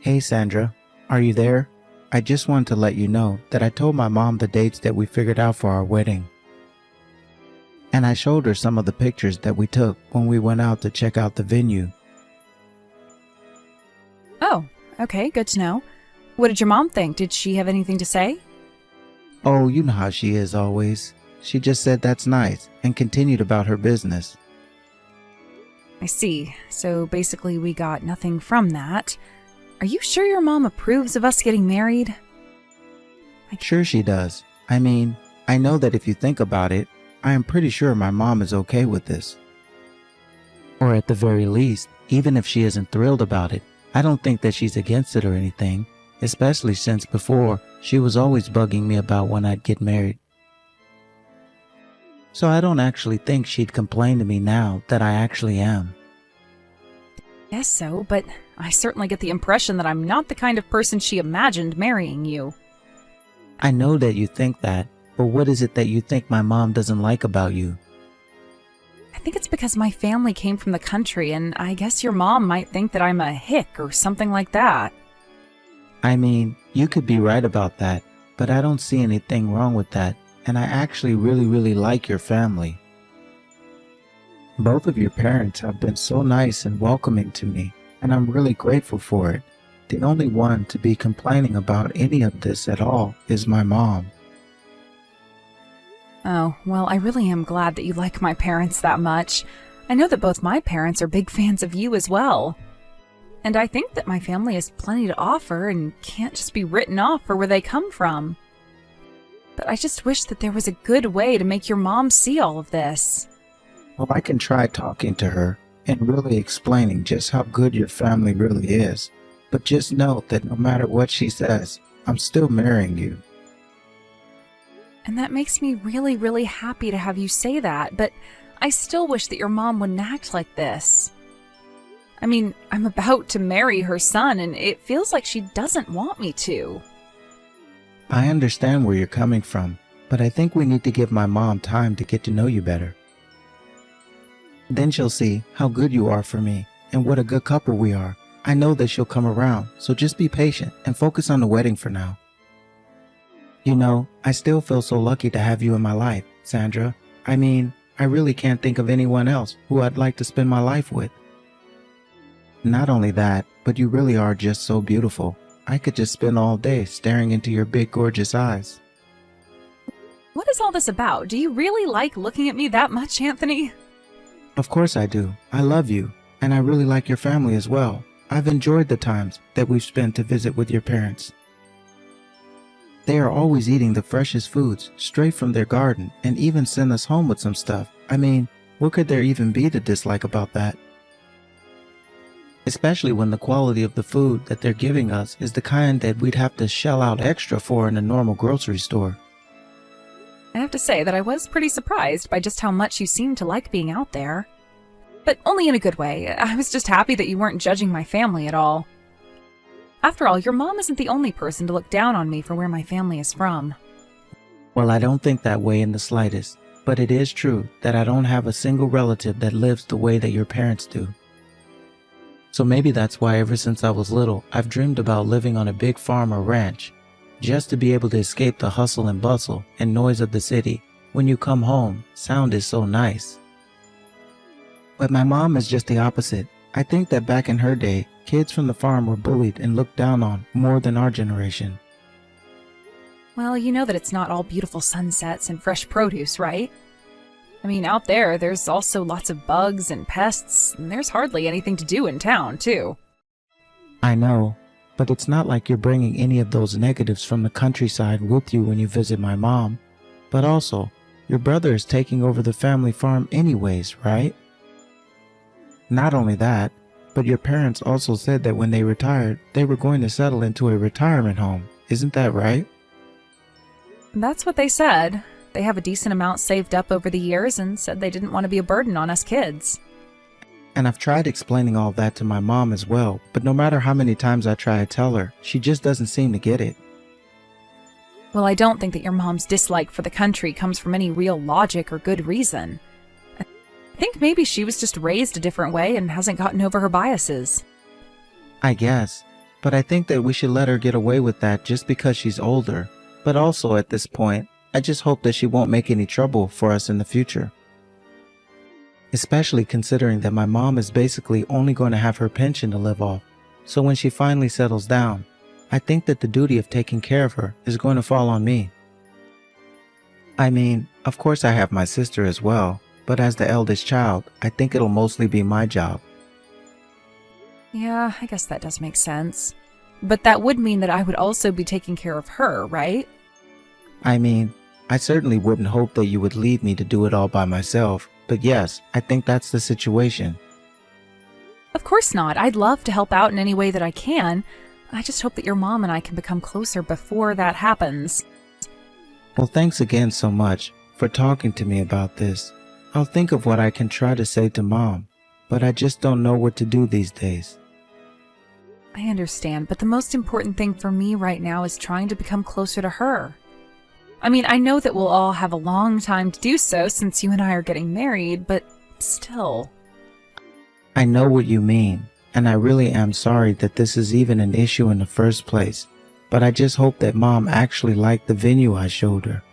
Hey Sandra, are you there? I just wanted to let you know that I told my mom the dates that we figured out for our wedding. And I showed her some of the pictures that we took when we went out to check out the venue. Oh, okay, good to know. What did your mom think? Did she have anything to say? Oh, you know how she is always. She just said that's nice and continued about her business. I see. So basically we got nothing from that. Are you sure your mom approves of us getting married? Sure she does. I mean, I know that if you think about it, I am pretty sure my mom is okay with this. Or at the very least, even if she isn't thrilled about it, I don't think that she's against it or anything, especially since before she was always bugging me about when I'd get married. So I don't actually think she'd complain to me now that I actually am. Guess so, but I certainly get the impression that I'm not the kind of person she imagined marrying you. I know that you think that, but what is it that you think my mom doesn't like about you? I think it's because my family came from the country, and I guess your mom might think that I'm a hick or something like that. I mean, you could be right about that, but I don't see anything wrong with that, and I actually really like your family. Both of your parents have been so nice and welcoming to me, and I'm really grateful for it. The only one to be complaining about any of this at all is my mom. Oh, well, I really am glad that you like my parents that much. I know that both my parents are big fans of you as well. And I think that my family has plenty to offer and can't just be written off for where they come from. But I just wish that there was a good way to make your mom see all of this. Well, I can try talking to her and really explaining just how good your family really is. But just know that no matter what she says, I'm still marrying you. And that makes me really happy to have you say that, but I still wish that your mom wouldn't act like this. I mean, I'm about to marry her son, and it feels like she doesn't want me to. I understand where you're coming from, but I think we need to give my mom time to get to know you better. Then she'll see how good you are for me and what a good couple we are. I know that she'll come around, so just be patient and focus on the wedding for now. You know, I still feel so lucky to have you in my life, Sandra. I mean, I really can't think of anyone else who I'd like to spend my life with. Not only that, but you really are just so beautiful. I could just spend all day staring into your big, gorgeous eyes. What is all this about? Do you really like looking at me that much, Anthony? Of course I do. I love you, and I really like your family as well. I've enjoyed the times that we've spent to visit with your parents. They are always eating the freshest foods straight from their garden and even send us home with some stuff. I mean, what could there even be to dislike about that? Especially when the quality of the food that they're giving us is the kind that we'd have to shell out extra for in a normal grocery store. I have to say that I was pretty surprised by just how much you seemed to like being out there. But only in a good way. I was just happy that you weren't judging my family at all. After all, your mom isn't the only person to look down on me for where my family is from. Well, I don't think that way in the slightest, but it is true that I don't have a single relative that lives the way that your parents do. So maybe that's why ever since I was little, I've dreamed about living on a big farm or ranch, just to be able to escape the hustle and bustle and noise of the city. When you come home, sound is so nice. But my mom is just the opposite. I think that back in her day, kids from the farm were bullied and looked down on more than our generation. Well, you know that it's not all beautiful sunsets and fresh produce, right? I mean, out there's also lots of bugs and pests, and there's hardly anything to do in town, too. I know, but it's not like you're bringing any of those negatives from the countryside with you when you visit my mom. But also, your brother is taking over the family farm anyways, right? Not only that, but your parents also said that when they retired, they were going to settle into a retirement home. Isn't that right? That's what they said. They have a decent amount saved up over the years and said they didn't want to be a burden on us kids. And I've tried explaining all that to my mom as well, but no matter how many times I try to tell her, she just doesn't seem to get it. Well, I don't think that your mom's dislike for the country comes from any real logic or good reason. I think maybe she was just raised a different way and hasn't gotten over her biases. I guess. But I think that we should let her get away with that just because she's older. But also at this point, I just hope that she won't make any trouble for us in the future. Especially considering that my mom is basically only going to have her pension to live off. So when she finally settles down, I think that the duty of taking care of her is going to fall on me. I mean, of course I have my sister as well, but as the eldest child, I think it'll mostly be my job. Yeah, I guess that does make sense. But that would mean that I would also be taking care of her, right? I mean, I certainly wouldn't hope that you would leave me to do it all by myself, but yes, I think that's the situation. Of course not. I'd love to help out in any way that I can. I just hope that your mom and I can become closer before that happens. Well, thanks again so much for talking to me about this. I'll think of what I can try to say to Mom, but I just don't know what to do these days. I understand, but the most important thing for me right now is trying to become closer to her. I mean, I know that we'll all have a long time to do so since you and I are getting married, but still. I know what you mean, and I really am sorry that this is even an issue in the first place, but I just hope that Mom actually liked the venue I showed her.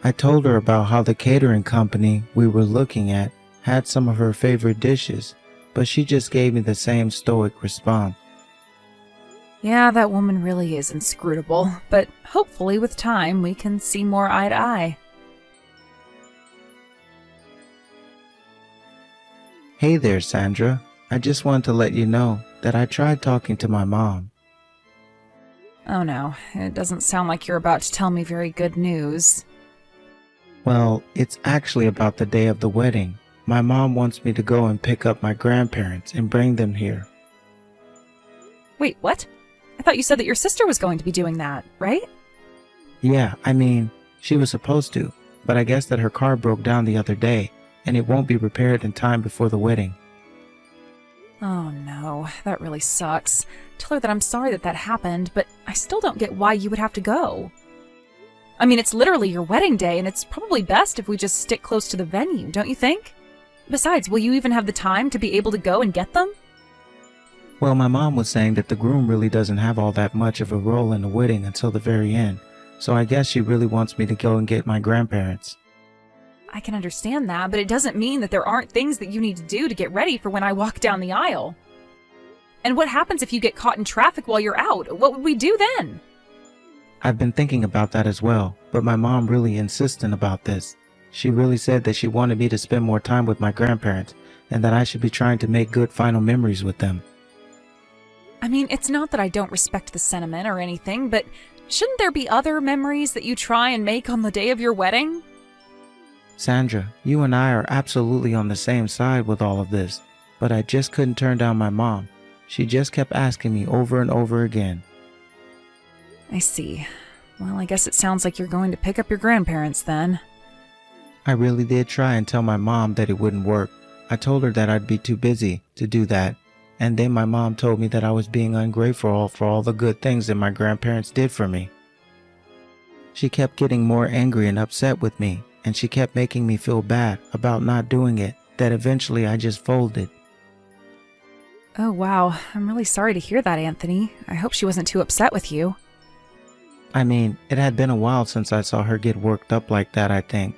I told her about how the catering company we were looking at had some of her favorite dishes, but she just gave me the same stoic response. Yeah, that woman really is inscrutable, but hopefully with time we can see more eye to eye. Hey there, Sandra. I just wanted to let you know that I tried talking to my mom. Oh no, it doesn't sound like you're about to tell me very good news. Well, it's actually about the day of the wedding. My mom wants me to go and pick up my grandparents and bring them here. Wait, what? I thought you said that your sister was going to be doing that, right? Yeah, I mean, she was supposed to, but I guess that her car broke down the other day, and it won't be repaired in time before the wedding. Oh no, that really sucks. Tell her that I'm sorry that happened, but I still don't get why you would have to go. I mean, it's literally your wedding day, and it's probably best if we just stick close to the venue, don't you think? Besides, will you even have the time to be able to go and get them? Well, my mom was saying that the groom really doesn't have all that much of a role in the wedding until the very end, so I guess she really wants me to go and get my grandparents. I can understand that, but it doesn't mean that there aren't things that you need to do to get ready for when I walk down the aisle. And what happens if you get caught in traffic while you're out? What would we do then? I've been thinking about that as well, but my mom really insistent about this. She really said that she wanted me to spend more time with my grandparents and that I should be trying to make good final memories with them. I mean, it's not that I don't respect the sentiment or anything, but shouldn't there be other memories that you try and make on the day of your wedding? Sandra, you and I are absolutely on the same side with all of this, but I just couldn't turn down my mom. She just kept asking me over and over again. I see. Well, I guess it sounds like you're going to pick up your grandparents then. I really did try and tell my mom that it wouldn't work. I told her that I'd be too busy to do that, and then my mom told me that I was being ungrateful for all the good things that my grandparents did for me. She kept getting more angry and upset with me, and she kept making me feel bad about not doing it, that eventually I just folded. Oh wow, I'm really sorry to hear that, Anthony. I hope she wasn't too upset with you. I mean, it had been a while since I saw her get worked up like that, I think.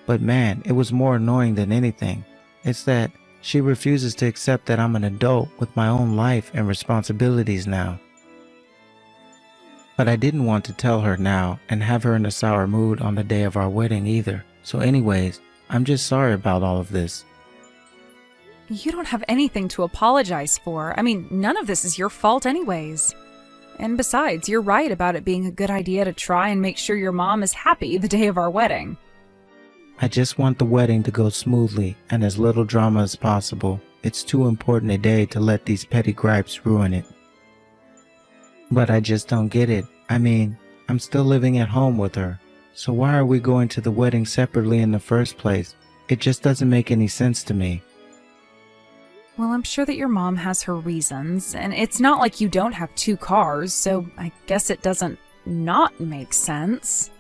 But man, it was more annoying than anything. It's that she refuses to accept that I'm an adult with my own life and responsibilities now. But I didn't want to tell her now and have her in a sour mood on the day of our wedding either. So anyways, I'm just sorry about all of this. You don't have anything to apologize for. I mean, none of this is your fault anyways. And besides, you're right about it being a good idea to try and make sure your mom is happy the day of our wedding. I just want the wedding to go smoothly and as little drama as possible. It's too important a day to let these petty gripes ruin it. But I just don't get it. I mean, I'm still living at home with her. So why are we going to the wedding separately in the first place? It just doesn't make any sense to me. Well, I'm sure that your mom has her reasons, and it's not like you don't have two cars, so I guess it doesn't not make sense.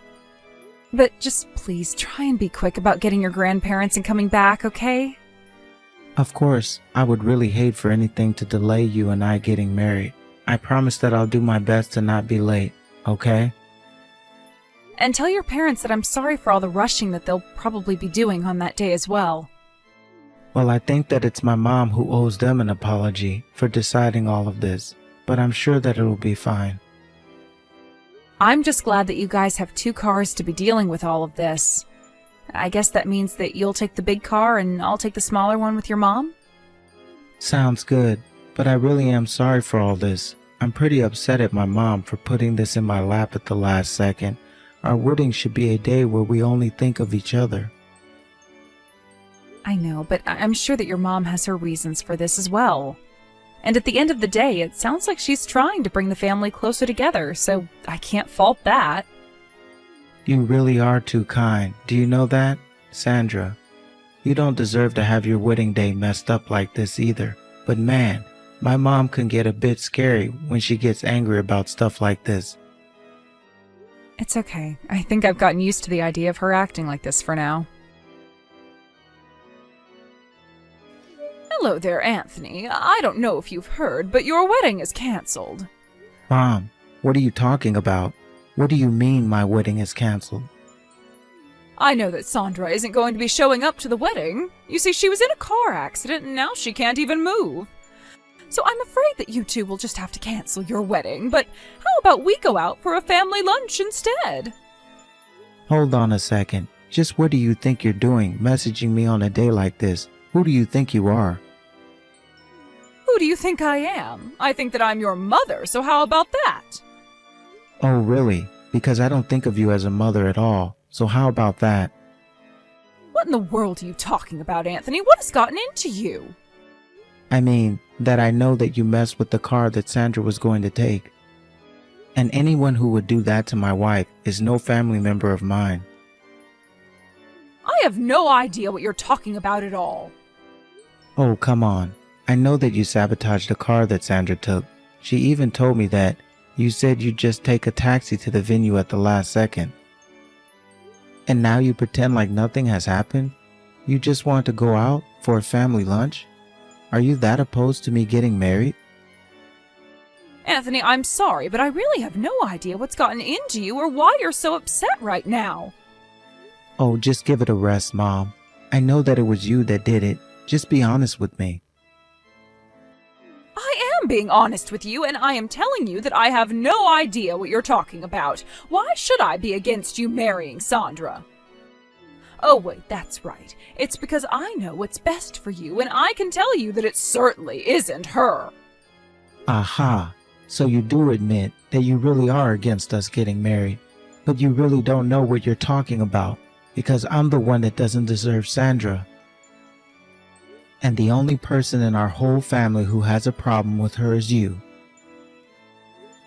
But just please try and be quick about getting your grandparents and coming back, okay? Of course, I would really hate for anything to delay you and I getting married. I promise that I'll do my best to not be late, okay? And tell your parents that I'm sorry for all the rushing that they'll probably be doing on that day as well. Well, I think that it's my mom who owes them an apology for deciding all of this, but I'm sure that it'll be fine. I'm just glad that you guys have 2 cars to be dealing with all of this. I guess that means that you'll take the big car and I'll take the smaller one with your mom? Sounds good, but I really am sorry for all this. I'm pretty upset at my mom for putting this in my lap at the last second. Our wedding should be a day where we only think of each other. I know, but I'm sure that your mom has her reasons for this as well. And at the end of the day, it sounds like she's trying to bring the family closer together, so I can't fault that. You really are too kind. Do you know that, Sandra? You don't deserve to have your wedding day messed up like this either. But man, my mom can get a bit scary when she gets angry about stuff like this. It's okay. I think I've gotten used to the idea of her acting like this for now. Hello there, Anthony. I don't know if you've heard, but your wedding is canceled. Mom, what are you talking about? What do you mean my wedding is canceled? I know that Sandra isn't going to be showing up to the wedding. You see, she was in a car accident and now she can't even move. So I'm afraid that you two will just have to cancel your wedding, but how about we go out for a family lunch instead? Hold on a second. Just what do you think you're doing, messaging me on a day like this? Who do you think you are? Who do you think I am? I think that I'm your mother, so how about that? Oh, really? Because I don't think of you as a mother at all. So how about that? What in the world are you talking about, Anthony? What has gotten into you? I mean, that I know that you messed with the car that Sandra was going to take. And anyone who would do that to my wife is no family member of mine. I have no idea what you're talking about at all. Oh, come on. I know that you sabotaged the car that Sandra took. She even told me that. You said you'd just take a taxi to the venue at the last second. And now you pretend like nothing has happened? You just want to go out for a family lunch? Are you that opposed to me getting married? Anthony, I'm sorry, but I really have no idea what's gotten into you or why you're so upset right now. Oh, just give it a rest, Mom. I know that it was you that did it. Just be honest with me. I am being honest with you, and I am telling you that I have no idea what you're talking about. Why should I be against you marrying Sandra? Oh, wait, that's right. It's because I know what's best for you, and I can tell you that it certainly isn't her. Aha. So you do admit that you really are against us getting married, but you really don't know what you're talking about, because I'm the one that doesn't deserve Sandra. And the only person in our whole family who has a problem with her is you.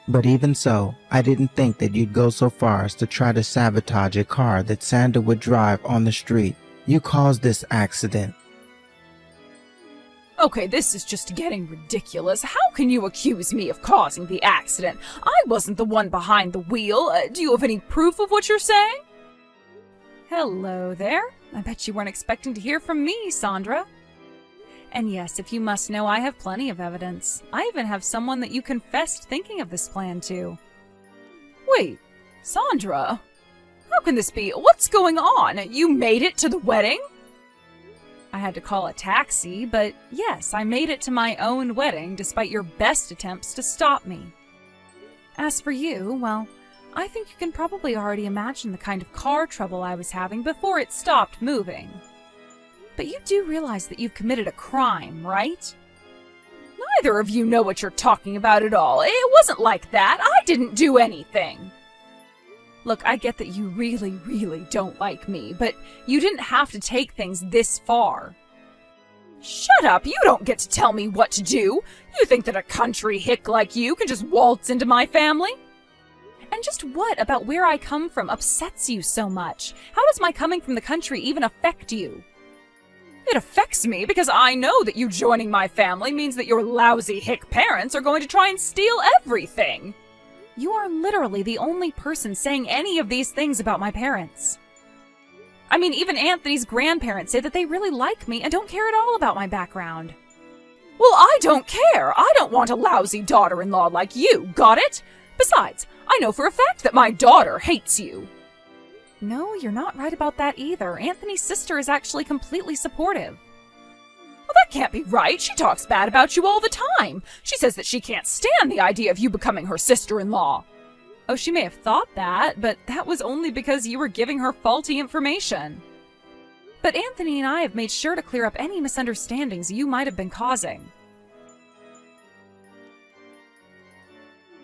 But even so, I didn't think that you'd go so far as to try to sabotage a car that Sandra would drive on the street. You caused this accident. Okay, this is just getting ridiculous. How can you accuse me of causing the accident? I wasn't the one behind the wheel. Do you have any proof of what you're saying? Hello there. I bet you weren't expecting to hear from me, Sandra. And yes, if you must know, I have plenty of evidence. I even have someone that you confessed thinking of this plan to. Wait, Sandra? How can this be? What's going on? You made it to the wedding? I had to call a taxi, but yes, I made it to my own wedding despite your best attempts to stop me. As for you, well, I think you can probably already imagine the kind of car trouble I was having before it stopped moving. But you do realize that you've committed a crime, right? Neither of you know what you're talking about at all. It wasn't like that. I didn't do anything. Look, I get that you really, really don't like me, but you didn't have to take things this far. Shut up! You don't get to tell me what to do! You think that a country hick like you can just waltz into my family? And just what about where I come from upsets you so much? How does my coming from the country even affect you? It affects me because I know that you joining my family means that your lousy hick parents are going to try and steal everything. You are literally the only person saying any of these things about my parents. I mean, even Anthony's grandparents say that they really like me and don't care at all about my background. Well, I don't care. I don't want a lousy daughter-in-law like you, got it? Besides, I know for a fact that my daughter hates you. No, you're not right about that either. Anthony's sister is actually completely supportive. Well, that can't be right. She talks bad about you all the time. She says that she can't stand the idea of you becoming her sister-in-law. Oh, she may have thought that, but that was only because you were giving her faulty information. But Anthony and I have made sure to clear up any misunderstandings you might have been causing.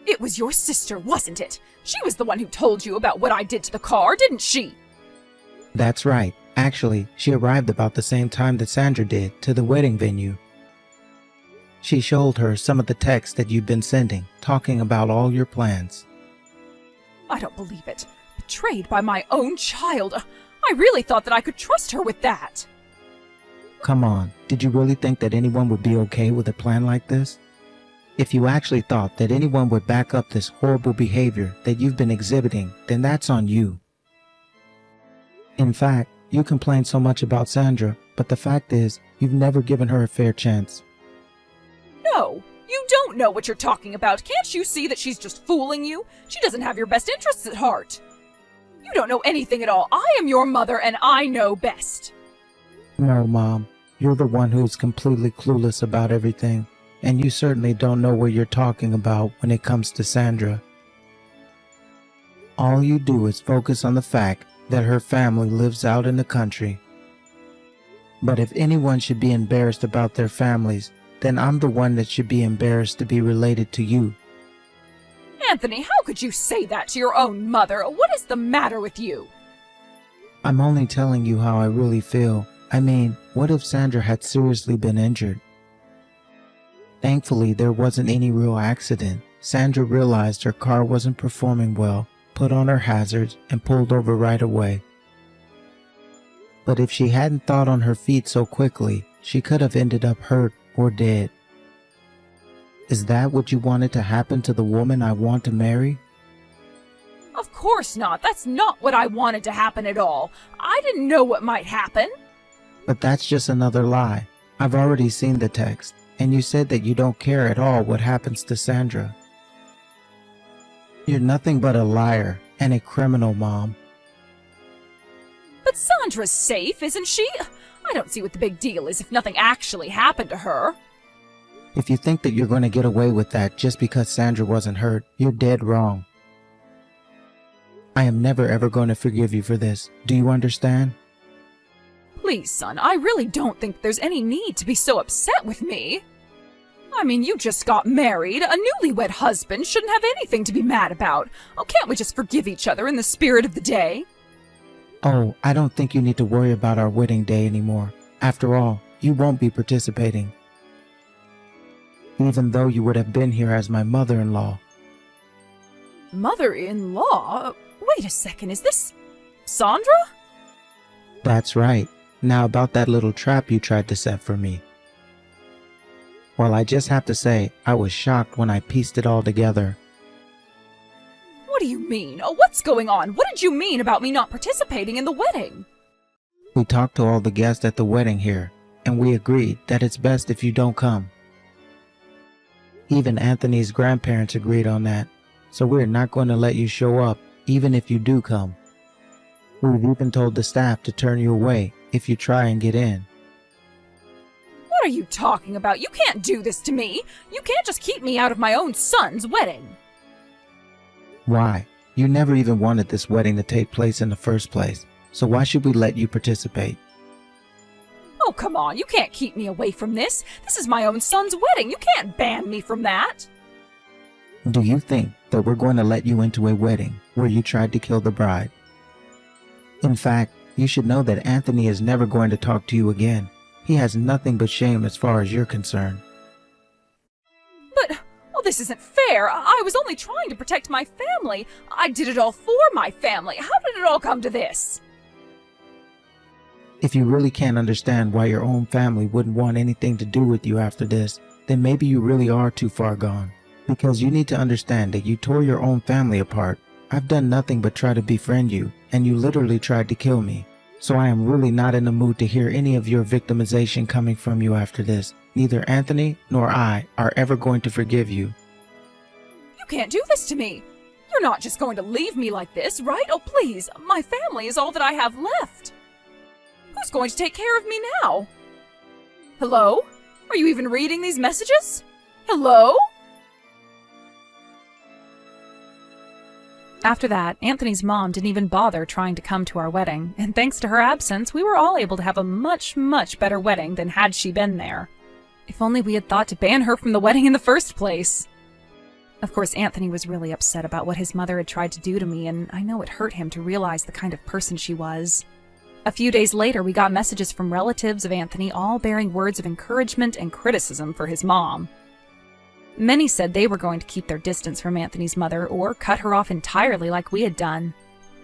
It was your sister, wasn't it? She was the one who told you about what I did to the car, didn't she? That's right. Actually, she arrived about the same time that Sandra did to the wedding venue. She showed her some of the texts that you've been sending, talking about all your plans. I don't believe it. Betrayed by my own child. I really thought that I could trust her with that. Come on, did you really think that anyone would be okay with a plan like this? If you actually thought that anyone would back up this horrible behavior that you've been exhibiting, then that's on you. In fact, you complain so much about Sandra, but the fact is, you've never given her a fair chance. No, you don't know what you're talking about. Can't you see that she's just fooling you? She doesn't have your best interests at heart. You don't know anything at all. I am your mother and I know best. No, Mom. You're the one who's completely clueless about everything, and you certainly don't know what you're talking about when it comes to Sandra. All you do is focus on the fact that her family lives out in the country. But if anyone should be embarrassed about their families, then I'm the one that should be embarrassed to be related to you. Anthony, how could you say that to your own mother? What is the matter with you? I'm only telling you how I really feel. I mean, what if Sandra had seriously been injured? Thankfully, there wasn't any real accident. Sandra realized her car wasn't performing well, put on her hazards, and pulled over right away. But if she hadn't thought on her feet so quickly, she could have ended up hurt or dead. Is that what you wanted to happen to the woman I want to marry? Of course not. That's not what I wanted to happen at all. I didn't know what might happen. But that's just another lie. I've already seen the text, and you said that you don't care at all what happens to Sandra. You're nothing but a liar and a criminal, Mom. But Sandra's safe, isn't she? I don't see what the big deal is if nothing actually happened to her. If you think that you're going to get away with that just because Sandra wasn't hurt, you're dead wrong. I am never ever going to forgive you for this. Do you understand? Please, son, I really don't think there's any need to be so upset with me. I mean, you just got married. A newlywed husband shouldn't have anything to be mad about. Oh, can't we just forgive each other in the spirit of the day? Oh, I don't think you need to worry about our wedding day anymore. After all, you won't be participating. Even though you would have been here as my mother-in-law. Mother-in-law? Wait a second, is this Sandra? That's right. Now about that little trap you tried to set for me. Well, I just have to say, I was shocked when I pieced it all together. What do you mean? Oh, what's going on? What did you mean about me not participating in the wedding? We talked to all the guests at the wedding here, and we agreed that it's best if you don't come. Even Anthony's grandparents agreed on that, so we're not going to let you show up, even if you do come. We've even told the staff to turn you away if you try and get in. What are you talking about? You can't do this to me. You can't just keep me out of my own son's wedding. Why? You never even wanted this wedding to take place in the first place, so why should we let you participate? Oh, come on. You can't keep me away from this. This is my own son's wedding. You can't ban me from that. Do you think that we're going to let you into a wedding where you tried to kill the bride? In fact, you should know that Anthony is never going to talk to you again. He has nothing but shame as far as you're concerned. But, oh, this isn't fair. I was only trying to protect my family. I did it all for my family. How did it all come to this? If you really can't understand why your own family wouldn't want anything to do with you after this, then maybe you really are too far gone. Because you need to understand that you tore your own family apart. I've done nothing but try to befriend you, and you literally tried to kill me. So I am really not in the mood to hear any of your victimization coming from you after this. Neither Anthony nor I are ever going to forgive you. You can't do this to me! You're not just going to leave me like this, right? Oh, please, my family is all that I have left. Who's going to take care of me now? Hello? Are you even reading these messages? Hello? After that, Anthony's mom didn't even bother trying to come to our wedding, and thanks to her absence, we were all able to have a much, much better wedding than had she been there. If only we had thought to ban her from the wedding in the first place. Of course, Anthony was really upset about what his mother had tried to do to me, and I know it hurt him to realize the kind of person she was. A few days later, we got messages from relatives of Anthony, all bearing words of encouragement and criticism for his mom. Many said they were going to keep their distance from Anthony's mother or cut her off entirely like we had done.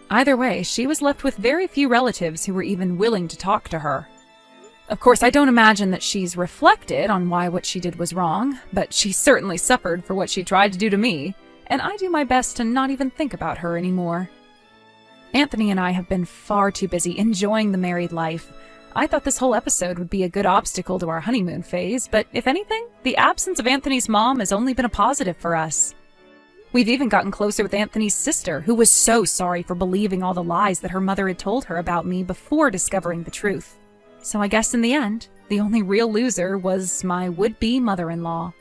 Either way, she was left with very few relatives who were even willing to talk to her. Of course, I don't imagine that she's reflected on why what she did was wrong, but she certainly suffered for what she tried to do to me, and I do my best to not even think about her anymore. Anthony and I have been far too busy enjoying the married life. I thought this whole episode would be a good obstacle to our honeymoon phase, but if anything, the absence of Anthony's mom has only been a positive for us. We've even gotten closer with Anthony's sister, who was so sorry for believing all the lies that her mother had told her about me before discovering the truth. So I guess in the end, the only real loser was my would-be mother-in-law.